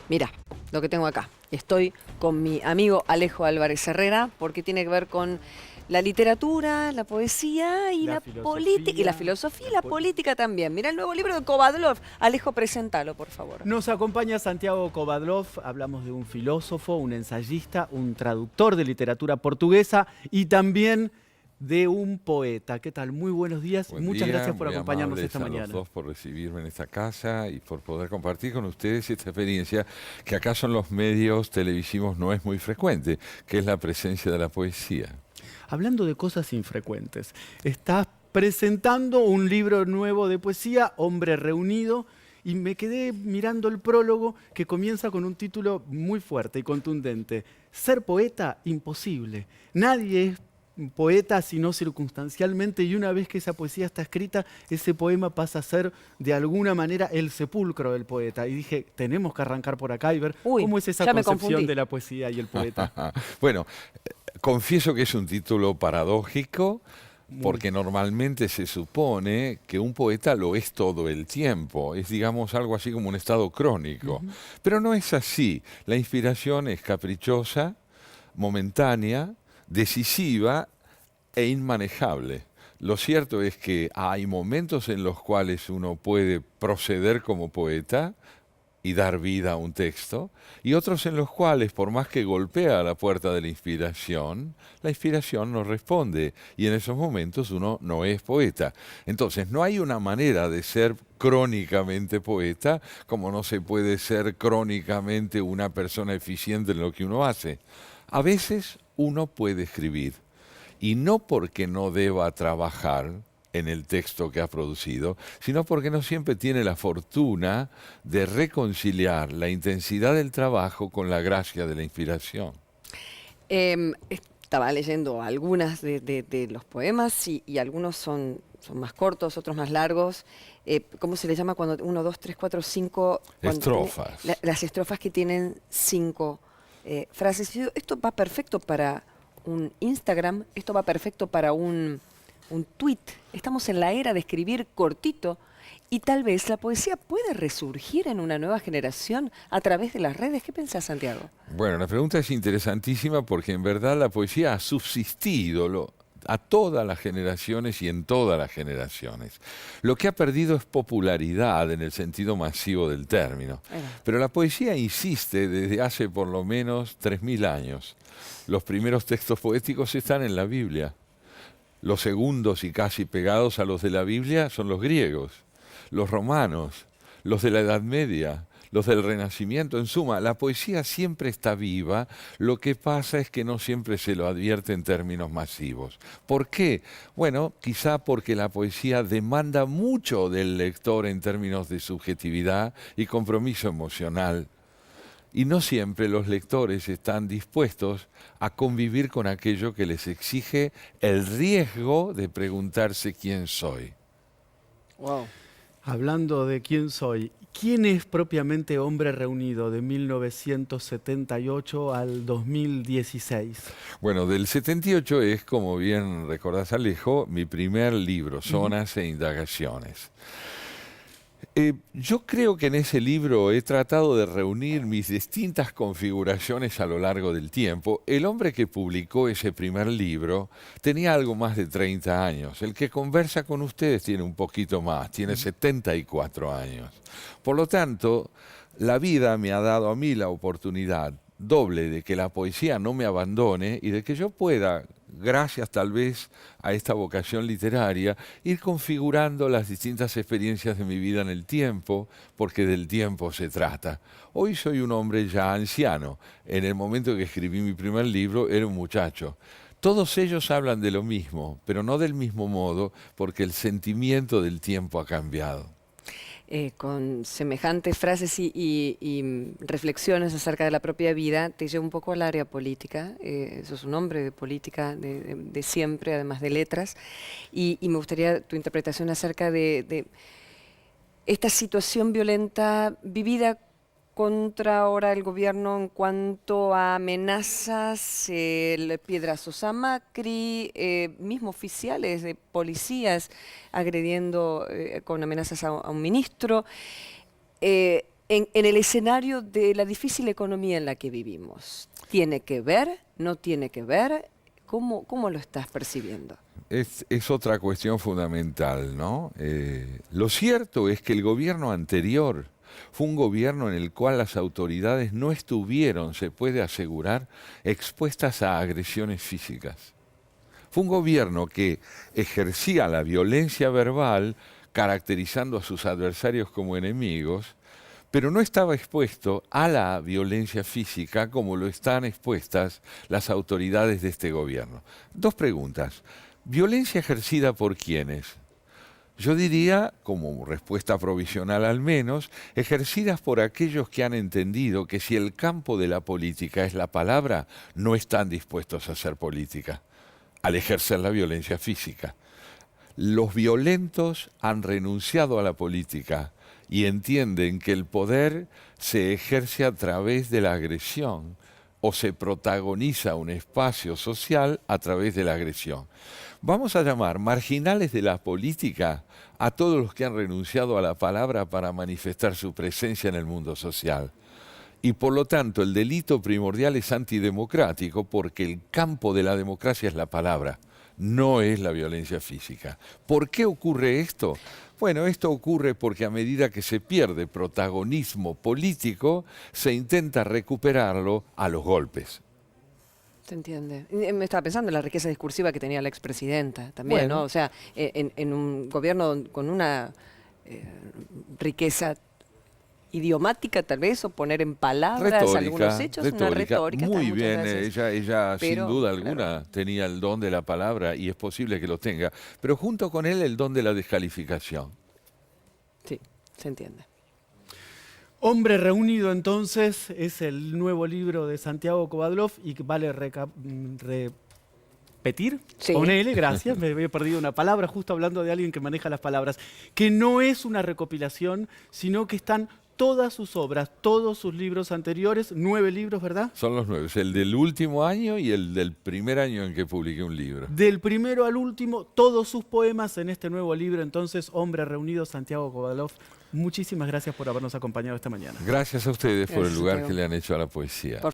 Mira, lo que tengo acá. Estoy con mi amigo Alejo Álvarez Herrera porque tiene que ver con la literatura, la poesía y la política. Y la filosofía y la política también. Mira el nuevo libro de Kovadlov. Alejo, presentalo, por favor. Nos acompaña Santiago Kovadlov. Hablamos de un filósofo, un ensayista, un traductor de literatura portuguesa y también de un poeta. ¿Qué tal? Muy buenos días. Muchas gracias por acompañarnos esta mañana. Los dos por recibirme en esta casa y por poder compartir con ustedes esta experiencia que acaso en los medios televisivos no es muy frecuente, que es la presencia de la poesía. Hablando de cosas infrecuentes, estás presentando un libro nuevo de poesía, Hombre Reunido, y me quedé mirando el prólogo que comienza con un título muy fuerte y contundente. Ser poeta, imposible. Nadie es poeta sino circunstancialmente, y una vez que esa poesía está escrita, ese poema pasa a ser de alguna manera el sepulcro del poeta. Y dije, tenemos que arrancar por acá y ver cómo es esa concepción de la poesía y el poeta. Bueno, confieso que es un título paradójico, porque normalmente se supone que un poeta lo es todo el tiempo, es digamos algo así como un estado crónico, pero no es así. La inspiración es caprichosa, momentánea, decisiva e inmanejable. Lo cierto es que hay momentos en los cuales uno puede proceder como poeta y dar vida a un texto, y otros en los cuales, por más que golpea a la puerta de la inspiración no responde, y en esos momentos uno no es poeta. Entonces, no hay una manera de ser crónicamente poeta, como no se puede ser crónicamente una persona eficiente en lo que uno hace. A veces uno puede escribir, y no porque no deba trabajar en el texto que ha producido, sino porque no siempre tiene la fortuna de reconciliar la intensidad del trabajo con la gracia de la inspiración. Estaba leyendo algunas de los poemas y algunos son más cortos, otros más largos. ¿Cómo se le llama cuando 1, 2, 3, 4, 5? Estrofas. Las estrofas que tienen 5 frases. Esto va perfecto para un Instagram, esto va perfecto para un tweet. Estamos en la era de escribir cortito y tal vez la poesía puede resurgir en una nueva generación a través de las redes. ¿Qué pensás, Santiago? Bueno, la pregunta es interesantísima porque en verdad la poesía ha subsistido a todas las generaciones y en todas las generaciones. Lo que ha perdido es popularidad en el sentido masivo del término. Pero la poesía insiste desde hace por lo menos 3000 años. Los primeros textos poéticos están en la Biblia. Los segundos y casi pegados a los de la Biblia son los griegos, los romanos, los de la Edad Media, los del Renacimiento. En suma, la poesía siempre está viva, lo que pasa es que no siempre se lo advierte en términos masivos. ¿Por qué? Bueno, quizá porque la poesía demanda mucho del lector en términos de subjetividad y compromiso emocional. Y no siempre los lectores están dispuestos a convivir con aquello que les exige el riesgo de preguntarse quién soy. Wow. Hablando de quién soy, ¿quién es propiamente Hombre Reunido de 1978 al 2016? Bueno, del 78 es, como bien recordás, Alejo, mi primer libro, Zonas e Indagaciones. Yo creo que en ese libro he tratado de reunir mis distintas configuraciones a lo largo del tiempo. El hombre que publicó ese primer libro tenía algo más de 30 años. El que conversa con ustedes tiene un poquito más, tiene 74 años. Por lo tanto, la vida me ha dado a mí la oportunidad doble de que la poesía no me abandone y de que yo pueda, gracias tal vez a esta vocación literaria, ir configurando las distintas experiencias de mi vida en el tiempo, porque del tiempo se trata. Hoy soy un hombre ya anciano. En el momento que escribí mi primer libro era un muchacho. Todos ellos hablan de lo mismo, pero no del mismo modo, porque el sentimiento del tiempo ha cambiado. Con semejantes frases y reflexiones acerca de la propia vida, te llevo un poco al área política. Sos un hombre de política de siempre, además de letras, y me gustaría tu interpretación acerca de esta situación violenta vivida contra ahora el gobierno en cuanto a amenazas, piedrazos a Macri, mismo oficiales de policías agrediendo con amenazas a un ministro. en el escenario de la difícil economía en la que vivimos, ¿tiene que ver? ¿No tiene que ver? ¿Cómo lo estás percibiendo? Es otra cuestión fundamental, ¿no? Lo cierto es que el gobierno anterior fue un gobierno en el cual las autoridades no estuvieron, se puede asegurar, expuestas a agresiones físicas. Fue un gobierno que ejercía la violencia verbal, caracterizando a sus adversarios como enemigos, pero no estaba expuesto a la violencia física como lo están expuestas las autoridades de este gobierno. Dos preguntas. ¿Violencia ejercida por quiénes? Yo diría, como respuesta provisional al menos, ejercidas por aquellos que han entendido que si el campo de la política es la palabra, no están dispuestos a hacer política, al ejercer la violencia física. Los violentos han renunciado a la política y entienden que el poder se ejerce a través de la agresión o se protagoniza un espacio social a través de la agresión. Vamos a llamar marginales de la política a todos los que han renunciado a la palabra para manifestar su presencia en el mundo social. Y por lo tanto el delito primordial es antidemocrático porque el campo de la democracia es la palabra, no es la violencia física. ¿Por qué ocurre esto? Bueno, esto ocurre porque a medida que se pierde protagonismo político, se intenta recuperarlo a los golpes. ¿Se entiende? Me estaba pensando en la riqueza discursiva que tenía la expresidenta también, Bueno. ¿no? O sea, en un gobierno con una riqueza idiomática tal vez, o poner en palabras algunos hechos, una retórica. Muy muchas bien, veces. ella sin Pero, duda claro. alguna tenía el don de la palabra y es posible que lo tenga, pero junto con él el don de la descalificación. Sí, se entiende. Hombre reunido, entonces, es el nuevo libro de Santiago Kovadlov y que vale repetir, Sí. con L, gracias, me había perdido una palabra justo hablando de alguien que maneja las palabras, que no es una recopilación, sino que están todas sus obras, todos sus libros anteriores, 9 libros, ¿verdad? Son los 9, el del último año y el del primer año en que publiqué un libro. Del primero al último, todos sus poemas en este nuevo libro, entonces, Hombre reunido, Santiago Kovadlov. Muchísimas gracias por habernos acompañado esta mañana. Gracias a ustedes por el Gracias, lugar Santiago. que le han hecho a la poesía.